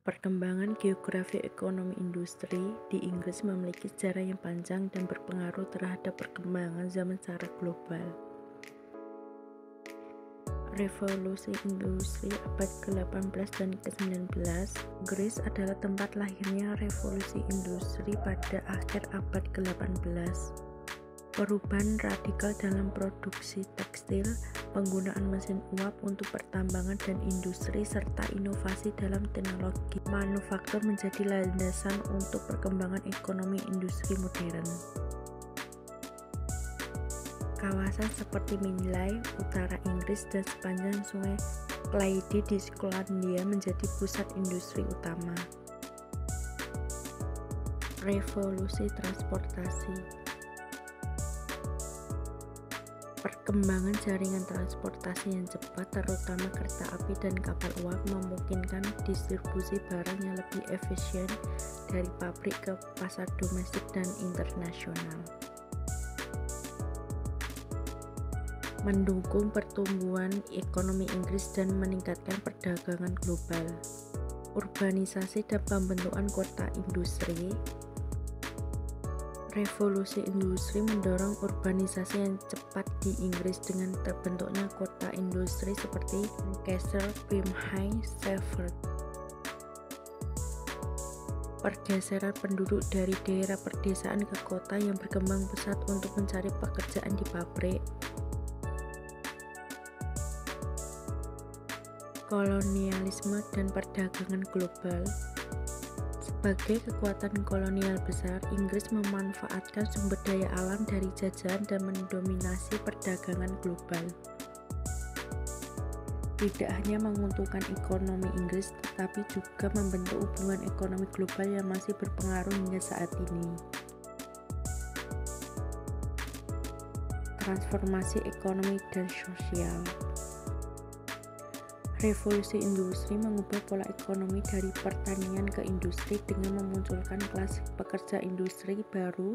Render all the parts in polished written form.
Perkembangan geografi ekonomi industri di Inggris memiliki sejarah yang panjang dan berpengaruh terhadap perkembangan zaman secara global. Revolusi industri abad ke-18 dan ke-19, Inggris adalah tempat lahirnya revolusi industri pada akhir abad ke-18. Perubahan radikal dalam produksi tekstil, penggunaan mesin uap untuk pertambangan dan industri, serta inovasi dalam teknologi manufaktur menjadi landasan untuk perkembangan ekonomi industri modern. Kawasan seperti Menai, utara Inggris, dan sepanjang sungai Clyde di Skotlandia menjadi pusat industri utama. Revolusi transportasi. Perkembangan jaringan transportasi yang cepat, terutama kereta api dan kapal uap, memungkinkan distribusi barang yang lebih efisien dari pabrik ke pasar domestik dan internasional. Mendukung pertumbuhan ekonomi Inggris dan meningkatkan perdagangan global. Urbanisasi dan pembentukan kota industri. Revolusi industri mendorong urbanisasi yang cepat di Inggris dengan terbentuknya kota industri seperti Newcastle, Birmingham, Sheffield. Pergeseran penduduk dari daerah pedesaan ke kota yang berkembang pesat untuk mencari pekerjaan di pabrik. Kolonialisme dan perdagangan global. Sebagai kekuatan kolonial besar, Inggris memanfaatkan sumber daya alam dari jajahan dan mendominasi perdagangan global. Tidak hanya menguntungkan ekonomi Inggris, tetapi juga membentuk hubungan ekonomi global yang masih berpengaruh hingga saat ini. Transformasi ekonomi dan sosial. Revolusi industri mengubah pola ekonomi dari pertanian ke industri dengan memunculkan kelas pekerja industri baru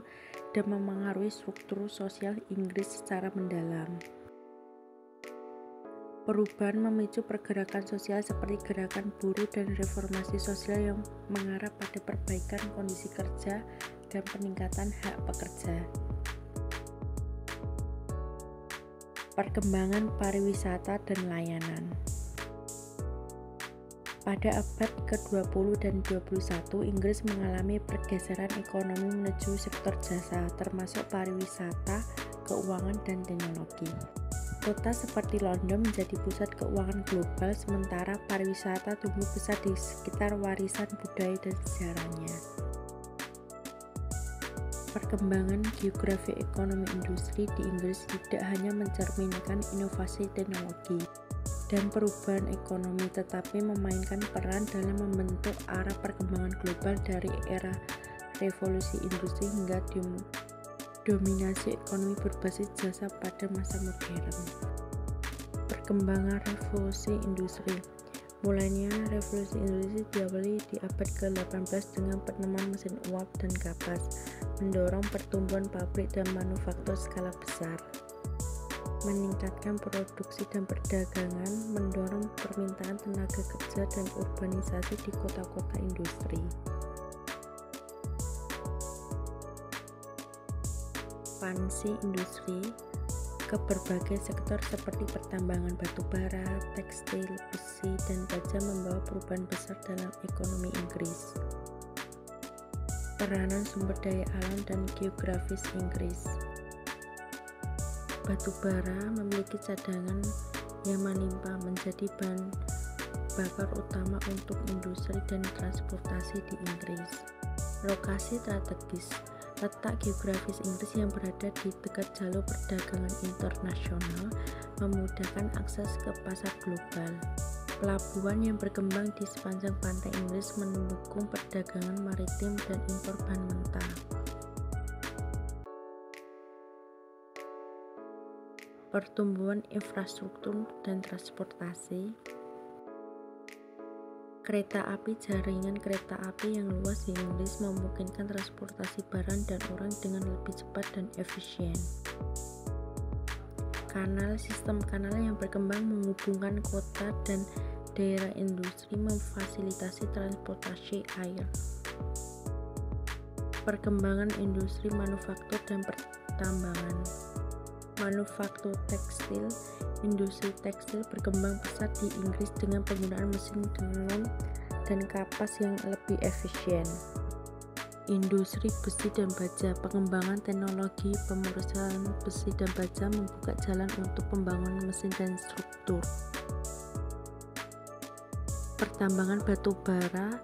dan memengaruhi struktur sosial Inggris secara mendalam. Perubahan memicu pergerakan sosial seperti gerakan buruh dan reformasi sosial yang mengarah pada perbaikan kondisi kerja dan peningkatan hak pekerja. Perkembangan pariwisata dan layanan. Pada abad ke-20 dan 21, Inggris mengalami pergeseran ekonomi menuju sektor jasa, termasuk pariwisata, keuangan, dan teknologi. Kota seperti London menjadi pusat keuangan global, sementara pariwisata tumbuh besar di sekitar warisan budaya dan sejarahnya. Perkembangan geografi ekonomi industri di Inggris tidak hanya mencerminkan inovasi teknologi dan perubahan ekonomi, tetapi memainkan peran dalam membentuk arah perkembangan global dari era revolusi industri hingga dominasi ekonomi berbasis jasa pada masa modern. Perkembangan revolusi industri. Mulainya revolusi industri diawali di abad ke-18 dengan penemuan mesin uap dan kapas, mendorong pertumbuhan pabrik dan manufaktur skala besar. Meningkatkan produksi dan perdagangan, mendorong permintaan tenaga kerja dan urbanisasi di kota-kota industri. Ekspansi industri ke berbagai sektor seperti pertambangan batu bara, tekstil, besi, dan baja membawa perubahan besar dalam ekonomi Inggris. Peranan sumber daya alam dan geografis Inggris. Batu bara memiliki cadangan yang melimpah, menjadi bahan bakar utama untuk industri dan transportasi di Inggris. Lokasi strategis. Letak geografis Inggris yang berada di dekat jalur perdagangan internasional memudahkan akses ke pasar global. Pelabuhan yang berkembang di sepanjang pantai Inggris mendukung perdagangan maritim dan impor bahan mentah. Pertumbuhan infrastruktur dan transportasi. Kereta api. Jaringan kereta api yang luas di Inggris memungkinkan transportasi barang dan orang dengan lebih cepat dan efisien. Sistem kanal yang berkembang menghubungkan kota dan daerah industri memfasilitasi transportasi air. Perkembangan industri manufaktur dan pertambangan. Manufaktur tekstil. Industri tekstil berkembang pesat di Inggris dengan penggunaan mesin tenun dan kapas yang lebih efisien. Industri besi dan baja. Pengembangan teknologi pemrosesan besi dan baja membuka jalan untuk pembangunan mesin dan struktur. Pertambangan batu bara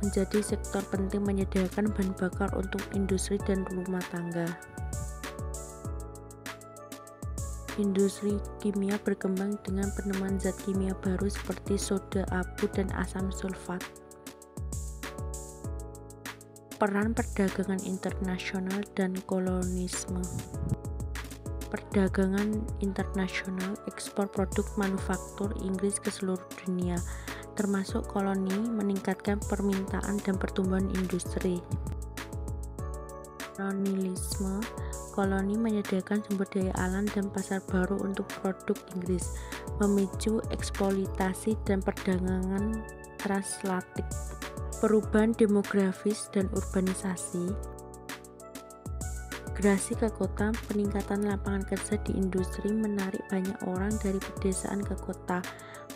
menjadi sektor penting menyediakan bahan bakar untuk industri dan rumah tangga. Industri kimia berkembang dengan penemuan zat kimia baru seperti soda abu dan asam sulfat. Peran perdagangan internasional dan kolonisme. Perdagangan internasional, ekspor produk manufaktur Inggris ke seluruh dunia, termasuk koloni, meningkatkan permintaan dan pertumbuhan industri. Kolonialisme. Koloni menyediakan sumber daya alam dan pasar baru untuk produk Inggris, memicu eksploitasi dan perdagangan transatlantik. Perubahan demografis dan urbanisasi. Migrasi ke kota, peningkatan lapangan kerja di industri menarik banyak orang dari pedesaan ke kota,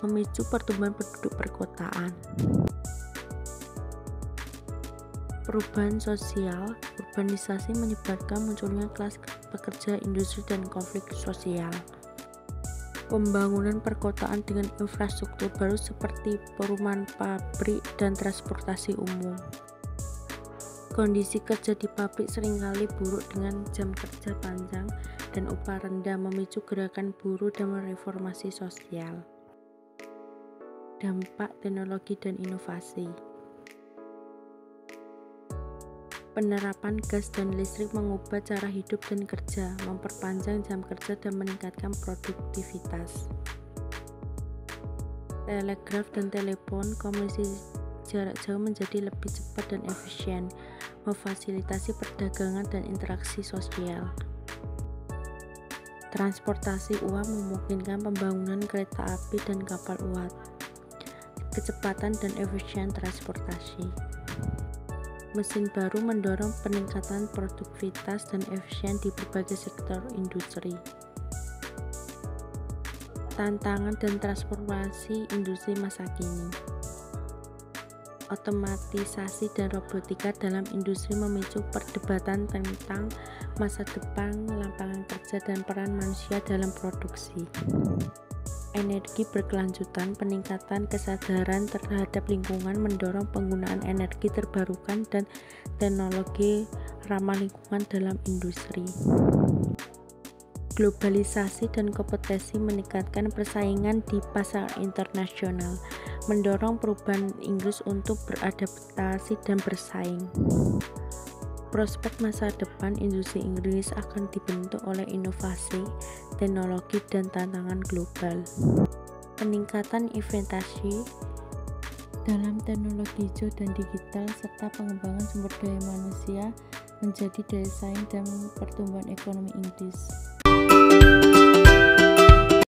memicu pertumbuhan penduduk perkotaan. Perubahan sosial, urbanisasi menyebabkan munculnya kelas pekerja industri dan konflik sosial. Pembangunan perkotaan dengan infrastruktur baru seperti perumahan, pabrik, dan transportasi umum. Kondisi kerja di pabrik seringkali buruk dengan jam kerja panjang dan upah rendah, memicu gerakan buruh dan reformasi sosial. Dampak teknologi dan inovasi. Penerapan gas dan listrik mengubah cara hidup dan kerja, memperpanjang jam kerja dan meningkatkan produktivitas. Telegraf dan telepon, komunikasi jarak jauh menjadi lebih cepat dan efisien, memfasilitasi perdagangan dan interaksi sosial. Transportasi uap memungkinkan pembangunan kereta api dan kapal uap. Kecepatan dan efisien transportasi. Mesin baru mendorong peningkatan produktivitas dan efisien di berbagai sektor industri. Tantangan dan transformasi industri masa kini. Otomatisasi dan robotika dalam industri memicu perdebatan tentang masa depan lapangan kerja dan peran manusia dalam produksi. Energi berkelanjutan, peningkatan kesadaran terhadap lingkungan mendorong penggunaan energi terbarukan dan teknologi ramah lingkungan dalam industri. Globalisasi dan kompetensi meningkatkan persaingan di pasar internasional, mendorong perubahan Inggris untuk beradaptasi dan bersaing. Prospek masa depan industri Inggris akan dibentuk oleh inovasi, teknologi, dan tantangan global. Peningkatan investasi dalam teknologi hijau dan digital, serta pengembangan sumber daya manusia menjadi daya saing dan pertumbuhan ekonomi Inggris.